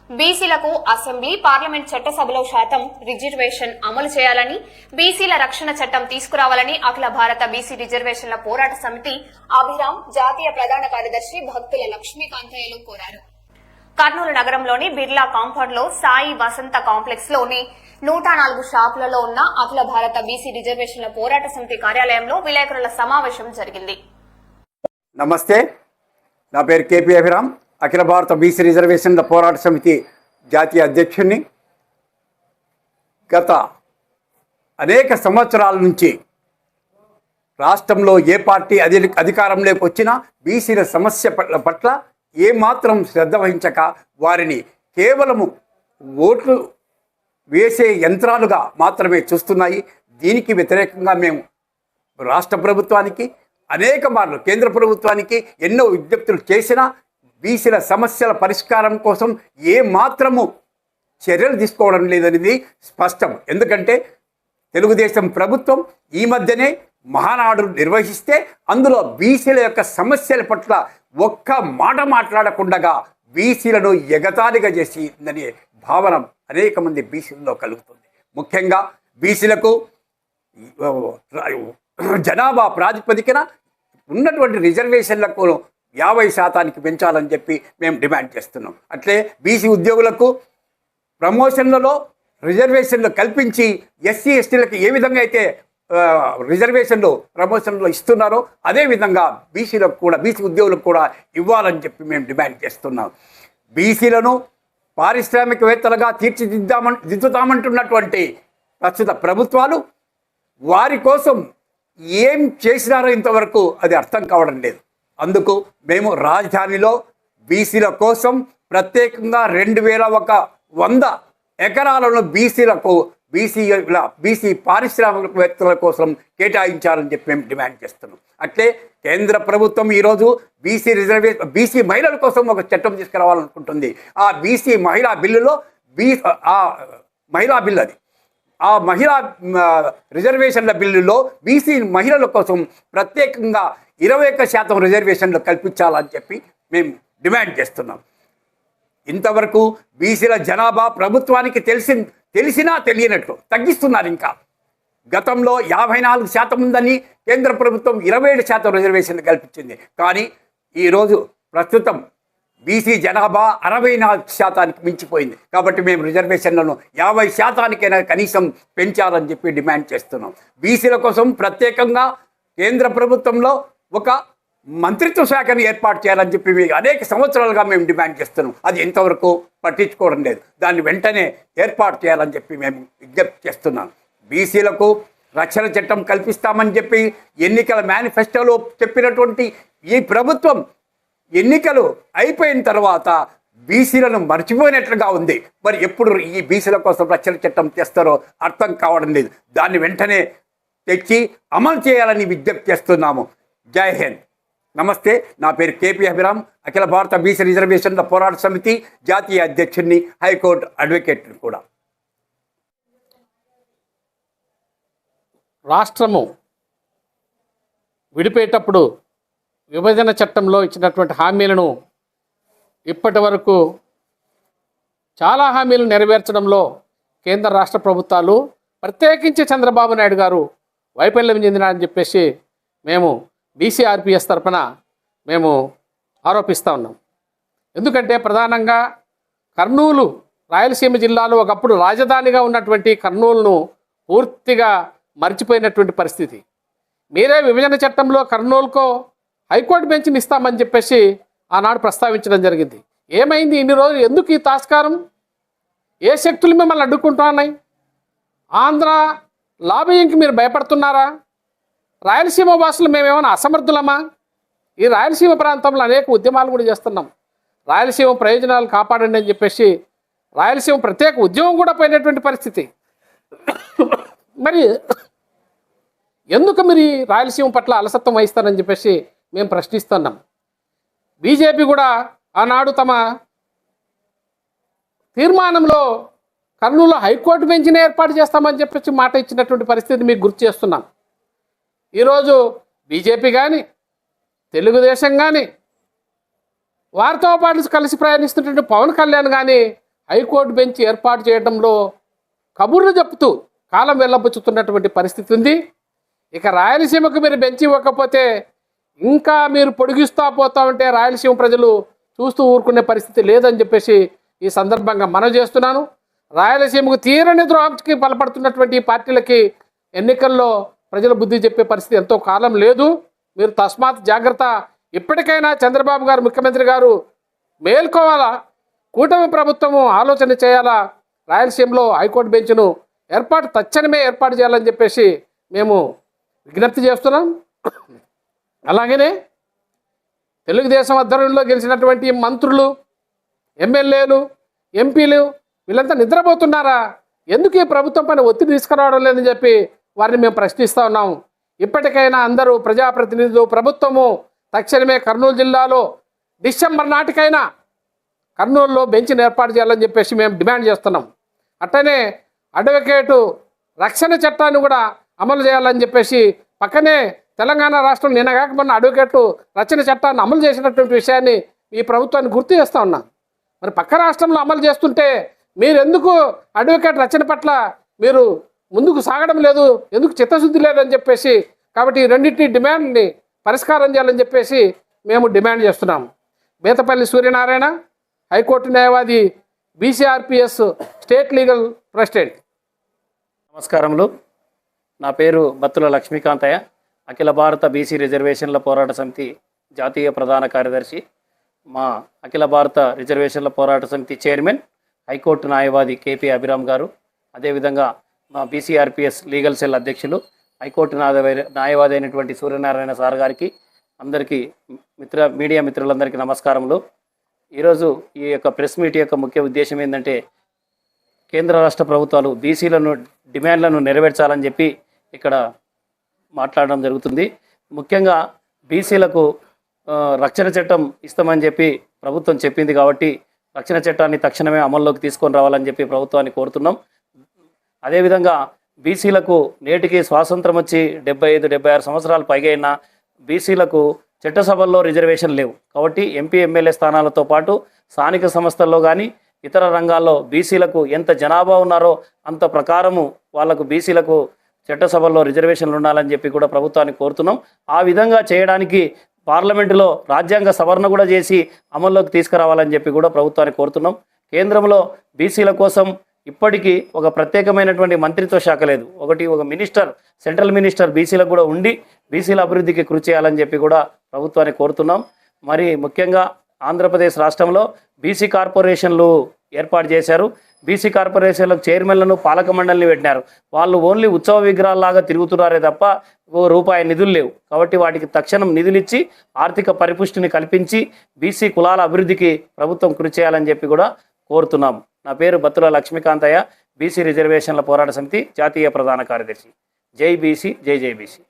బీసీలకు assembly, parliament చట్టసభలో శాతం రిజర్వేషన్ అమలు చేయాలని, బీసీల రక్షణ చట్టం తీసుకురావాలని అఖిల భారత బీసీ రిజర్వేషన్ల పోరాట సమితి అభిరామ్ జాతీయ ప్రధాన కార్యదర్శి భక్తుల లక్ష్మీకాంతయ్యలు కోరారు. కర్నూలు నగరంలోని బిర్లా కాంపౌండ్ లో సాయి వసంత కాంప్లెక్స్ లోని 104 షాపులలో ఉన్న అఖిల భారత బీసీ రిజర్వేషన్ల పోరాట సమితి కార్యాలయంలో విలేకరుల సమావేశం జరిగింది. నమస్తే, నా పేరు కేపీ అభిరామ్, అఖిల భారత బీసీ రిజర్వేషన్ల పోరాట సమితి జాతీయ అధ్యక్షుడిని. గత అనేక సంవత్సరాల నుంచి రాష్ట్రంలో ఏ పార్టీ అధికారంలోకి వచ్చినా బీసీల సమస్య పట్ల ఏమాత్రం శ్రద్ధ వహించక వారిని కేవలము ఓట్లు వేసే యంత్రాలుగా మాత్రమే చూస్తున్నాయి. దీనికి వ్యతిరేకంగా మేము రాష్ట్ర ప్రభుత్వానికి అనేక మార్లు, కేంద్ర ప్రభుత్వానికి ఎన్నో విజ్ఞప్తులు చేసినా బీసీల సమస్యల పరిష్కారం కోసం ఏ మాత్రము చర్యలు తీసుకోవడం లేదనేది స్పష్టం. ఎందుకంటే తెలుగుదేశం ప్రభుత్వం ఈ మధ్యనే మహానాడు నిర్వహిస్తే అందులో బీసీల యొక్క సమస్యల పట్ల ఒక్క మాట మాట్లాడకుండా బీసీలను ఎగతాళిగా చేసిందనే భావన అనేక మంది బీసీలలో కలుగుతుంది. ముఖ్యంగా బీసీలకు జనాభా ప్రాతిపదికన ఉన్నటువంటి రిజర్వేషన్లకు 50% పెంచాలని చెప్పి మేము డిమాండ్ చేస్తున్నాం. అట్లే బీసీ ఉద్యోగులకు ప్రమోషన్లలో రిజర్వేషన్లు కల్పించి ఎస్సీ ఎస్టీలకు ఏ విధంగా అయితే రిజర్వేషన్లు ప్రమోషన్లు ఇస్తున్నారో అదేవిధంగా బీసీలకు కూడా, బీసీ ఉద్యోగులకు కూడా ఇవ్వాలని చెప్పి మేము డిమాండ్ చేస్తున్నాం. బీసీలను పారిశ్రామికవేత్తలుగా తీర్చిదిద్దుతామంటున్నటువంటి ప్రస్తుత ప్రభుత్వాలు వారి కోసం ఏం చేసినారో ఇంతవరకు అది అర్థం కావడం లేదు. అందుకు మేము రాజధానిలో బీసీల కోసం ప్రత్యేకంగా 2100 ఎకరాలను బీసీ పారిశ్రామికవేత్తల కోసం కేటాయించాలని చెప్పి మేము డిమాండ్ చేస్తున్నాం. అట్లే కేంద్ర ప్రభుత్వం ఈరోజు బీసీ మహిళల కోసం ఒక చట్టం తీసుకురావాలనుకుంటుంది. ఆ బీసీ మహిళా బిల్లులో మహిళా బిల్లు అది, ఆ మహిళా రిజర్వేషన్ల బిల్లులో బీసీ మహిళల కోసం ప్రత్యేకంగా 21% రిజర్వేషన్లు కల్పించాలని చెప్పి మేము డిమాండ్ చేస్తున్నాం. ఇంతవరకు బీసీల జనాభా ప్రభుత్వానికి తెలిసినా తెలియనట్లు తగ్గిస్తున్నారు. ఇంకా గతంలో 54% ఉందని కేంద్ర ప్రభుత్వం 27% రిజర్వేషన్లు కల్పించింది. కానీ ఈరోజు ప్రస్తుతం బీసీ జనాభా 64% మించిపోయింది. కాబట్టి మేము రిజర్వేషన్లను 50%కైనా కనీసం పెంచాలని చెప్పి డిమాండ్ చేస్తున్నాం. బీసీల కోసం ప్రత్యేకంగా కేంద్ర ప్రభుత్వంలో ఒక మంత్రిత్వ శాఖను ఏర్పాటు చేయాలని చెప్పి అనేక సంవత్సరాలుగా మేము డిమాండ్ చేస్తున్నాం. అది ఇంతవరకు పట్టించుకోవడం లేదు. దాన్ని వెంటనే ఏర్పాటు చేయాలని చెప్పి మేము విజ్ఞప్తి చేస్తున్నాం. బీసీలకు రక్షణ చట్టం కల్పిస్తామని చెప్పి ఎన్నికల మేనిఫెస్టోలో చెప్పినటువంటి ఈ ప్రభుత్వం ఎన్నికలు అయిపోయిన తర్వాత బీసీలను మర్చిపోయినట్లుగా ఉంది. మరి ఎప్పుడు ఈ బీసీల కోసం రక్షణ చట్టం తెస్తారో అర్థం కావడం లేదు. దాన్ని వెంటనే తెచ్చి అమలు చేయాలని విజ్ఞప్తి చేస్తున్నాము. జై హింద్. నమస్తే, నా పేరు కేపీ అభిరామ్, అఖిల భారత బీసీ రిజర్వేషన్ల పోరాట సమితి జాతీయ అధ్యక్షుడిని, హైకోర్టు అడ్వకేట్ని కూడా. రాష్ట్రము విడిపోయేటప్పుడు విభజన చట్టంలో ఇచ్చినటువంటి హామీలను ఇప్పటి వరకు చాలా హామీలు నెరవేర్చడంలో కేంద్ర రాష్ట్ర ప్రభుత్వాలు, ప్రత్యేకించి చంద్రబాబు నాయుడు గారు వైఫల్యం చెందినారని చెప్పేసి మేము బీసీఆర్పీఎస్ తరఫున మేము ఆరోపిస్తూ ఉన్నాం. ఎందుకంటే ప్రధానంగా కర్నూలు, రాయలసీమ జిల్లాలో ఒకప్పుడు రాజధానిగా ఉన్నటువంటి కర్నూలును పూర్తిగా మర్చిపోయినటువంటి పరిస్థితి. మీరే విభజన చట్టంలో కర్నూలుకో హైకోర్టు బెంచ్ని ఇస్తామని చెప్పేసి ఆనాడు ప్రస్తావించడం జరిగింది. ఏమైంది ఇన్ని రోజులు? ఎందుకు ఈ తాస్కారం? ఏ శక్తులు మిమ్మల్ని అడ్డుకుంటున్నాయి? ఆంధ్ర లాబియింగ్కి మీరు భయపడుతున్నారా? రాయలసీమ భాషలు మేమేమైనా అసమర్థులమా? ఈ రాయలసీమ ప్రాంతంలో అనేక ఉద్యమాలు కూడా చేస్తున్నాం. రాయలసీమ ప్రయోజనాలు కాపాడండి అని చెప్పేసి రాయలసీమ ప్రత్యేక ఉద్యమం కూడా పోయినటువంటి పరిస్థితి. మరి ఎందుకు మీరు ఈ రాయలసీమ పట్ల అలసత్వం వహిస్తారని చెప్పేసి మేము ప్రశ్నిస్తున్నాం. బీజేపీ కూడా ఆనాడు తమ తీర్మానంలో కర్నూలులో హైకోర్టు బెంచ్ని ఏర్పాటు చేస్తామని చెప్పేసి మాట ఇచ్చినటువంటి పరిస్థితి మీకు గుర్తు చేస్తున్నాం. ఈరోజు బీజేపీ కానీ, తెలుగుదేశం కానీ, వారితో పాటు కలిసి ప్రయాణిస్తున్నటువంటి పవన్ కళ్యాణ్ కానీ హైకోర్టు బెంచ్ ఏర్పాటు చేయడంలో కబుర్లు చెప్తూ కాలం వెళ్ళబుచ్చుతున్నటువంటి పరిస్థితి ఉంది. ఇక రాయలసీమకు మీరు బెంచ్ ఇవ్వకపోతే ఇంకా మీరు పొడిగిస్తూ పోతా ఉంటే రాయలసీమ ప్రజలు చూస్తూ ఊరుకునే పరిస్థితి లేదని చెప్పేసి ఈ సందర్భంగా మనవి చేస్తున్నాను. రాయలసీమకు తీరని ద్రోహానికి బలపడుతున్నటువంటి ఈ పార్టీలకి ఎన్నికల్లో ప్రజల బుద్ధి చెప్పే పరిస్థితి ఎంతో కాలం లేదు. మీరు తస్మాత్ జాగ్రత్త. ఇప్పటికైనా చంద్రబాబు గారు ముఖ్యమంత్రి గారు మేల్కోవాలా, కూటమి ప్రభుత్వము ఆలోచన చేయాలా, రాయలసీమలో హైకోర్టు బెంచ్ను తక్షణమే ఏర్పాటు చేయాలని చెప్పేసి మేము విజ్ఞప్తి చేస్తున్నాం. అలాగనే తెలుగుదేశం ఆధ్వర్యంలో గెలిచినటువంటి మంత్రులు, ఎమ్మెల్యేలు, ఎంపీలు వీళ్ళంతా నిద్రపోతున్నారా? ఎందుకు ఈ ప్రభుత్వం పైన ఒత్తిడి తీసుకురావడం లేదని చెప్పి వారిని మేము ప్రశ్నిస్తూ ఉన్నాము. ఇప్పటికైనా అందరూ ప్రజాప్రతినిధులు, ప్రభుత్వము తక్షణమే కర్నూలు జిల్లాలో డిసెంబర్ నాటికైనా కర్నూలులో బెంచ్ని ఏర్పాటు చేయాలని చెప్పేసి మేము డిమాండ్ చేస్తున్నాం. అట్టనే అడ్వకేటు రక్షణ చట్టాన్ని కూడా అమలు చేయాలని చెప్పేసి పక్కనే తెలంగాణ రాష్ట్రం నిన్నగాక మొన్న అడ్వకేటు రక్షణ చట్టాన్ని అమలు చేసినటువంటి విషయాన్ని ఈ ప్రభుత్వాన్ని గుర్తు చేస్తూ ఉన్నాం. మరి పక్క రాష్ట్రంలో అమలు చేస్తుంటే మీరు ఎందుకు అడ్వకేట్ రచన పట్ల మీరు ముందుకు సాగడం లేదు, ఎందుకు చిత్తశుద్ధి లేదని చెప్పేసి, కాబట్టి ఈ రెండింటి డిమాండ్ని పరిష్కారం చేయాలని చెప్పేసి మేము డిమాండ్ చేస్తున్నాం. బేతపల్లి సూర్యనారాయణ, హైకోర్టు న్యాయవాది, బీసీఆర్పీఎస్ స్టేట్ లీగల్ ప్రెసిడెంట్. నమస్కారములు. నా పేరు బత్తుల లక్ష్మీకాంతయ్య, అఖిల భారత బీసీ రిజర్వేషన్ల పోరాట సమితి జాతీయ ప్రధాన కార్యదర్శి. మా అఖిల భారత రిజర్వేషన్ల పోరాట సమితి చైర్మన్ హైకోర్టు న్యాయవాది కేపీ అభిరామ్ గారు, అదేవిధంగా మా బీసీఆర్పీఎస్ లీగల్ సెల్ అధ్యక్షులు హైకోర్టు న్యాయవాది అయినటువంటి సూర్యనారాయణ సార్ గారికి, అందరికీ మీడియా మిత్రులందరికీ నమస్కారములు. ఈరోజు ఈ యొక్క ప్రెస్ మీట్ యొక్క ముఖ్య ఉద్దేశం ఏంటంటే, కేంద్ర రాష్ట్ర ప్రభుత్వాలు బీసీలను డిమాండ్లను నెరవేర్చాలని చెప్పి ఇక్కడ మాట్లాడడం జరుగుతుంది. ముఖ్యంగా బీసీలకు రక్షణ చట్టం ఇస్తామని చెప్పి ప్రభుత్వం చెప్పింది కాబట్టి రక్షణ చట్టాన్ని తక్షణమే అమల్లోకి తీసుకొని రావాలని చెప్పి ప్రభుత్వాన్ని కోరుతున్నాం. అదేవిధంగా బీసీలకు నేటికి స్వాతంత్రం వచ్చి 75-76 సంవత్సరాలు పైగా అయినా బీసీలకు చట్టసభల్లో రిజర్వేషన్ లేవు. కాబట్టి ఎంపీ ఎమ్మెల్యే స్థానాలతో పాటు స్థానిక సంస్థల్లో కానీ ఇతర రంగాల్లో బీసీలకు ఎంత జనాభా ఉన్నారో అంత ప్రకారము వాళ్లకు బీసీలకు చట్టసభల్లో రిజర్వేషన్లు ఉండాలని చెప్పి కూడా ప్రభుత్వాన్ని కోరుతున్నాం. ఆ విధంగా చేయడానికి పార్లమెంటులో రాజ్యాంగ సవరణ కూడా చేసి అమల్లోకి తీసుకురావాలని చెప్పి కూడా ప్రభుత్వాన్ని కోరుతున్నాం. కేంద్రంలో బీసీల కోసం ఇప్పటికీ ఒక ప్రత్యేకమైనటువంటి మంత్రిత్వ శాఖ లేదు. ఒక మినిస్టర్, సెంట్రల్ మినిస్టర్ బీసీలకు కూడా ఉండి బీసీల అభివృద్ధికి కృషి చేయాలని చెప్పి కూడా ప్రభుత్వాన్ని కోరుతున్నాం. మరి ముఖ్యంగా ఆంధ్రప్రదేశ్ రాష్ట్రంలో బీసీ కార్పొరేషన్లు ఏర్పాటు చేశారు. బీసీ కార్పొరేషన్లకు చైర్మన్లను, పాలక మండలిని పెట్టినారు. వాళ్ళు ఓన్లీ ఉత్సవ విగ్రహాల్లాగా తిరుగుతున్నారే తప్ప రూపాయి నిధులు లేవు. కాబట్టి వాటికి తక్షణం నిధులు ఇచ్చి ఆర్థిక పరిపుష్టిని కల్పించి బీసీ కులాల అభివృద్ధికి ప్రభుత్వం కృషి చేయాలని చెప్పి కూడా కోరుతున్నాం. నా పేరు బత్తుల లక్ష్మీకాంతయ్య, బీసీ రిజర్వేషన్ల పోరాట సమితి జాతీయ ప్రధాన కార్యదర్శి. జై బీసీ, జై జై బీసీ.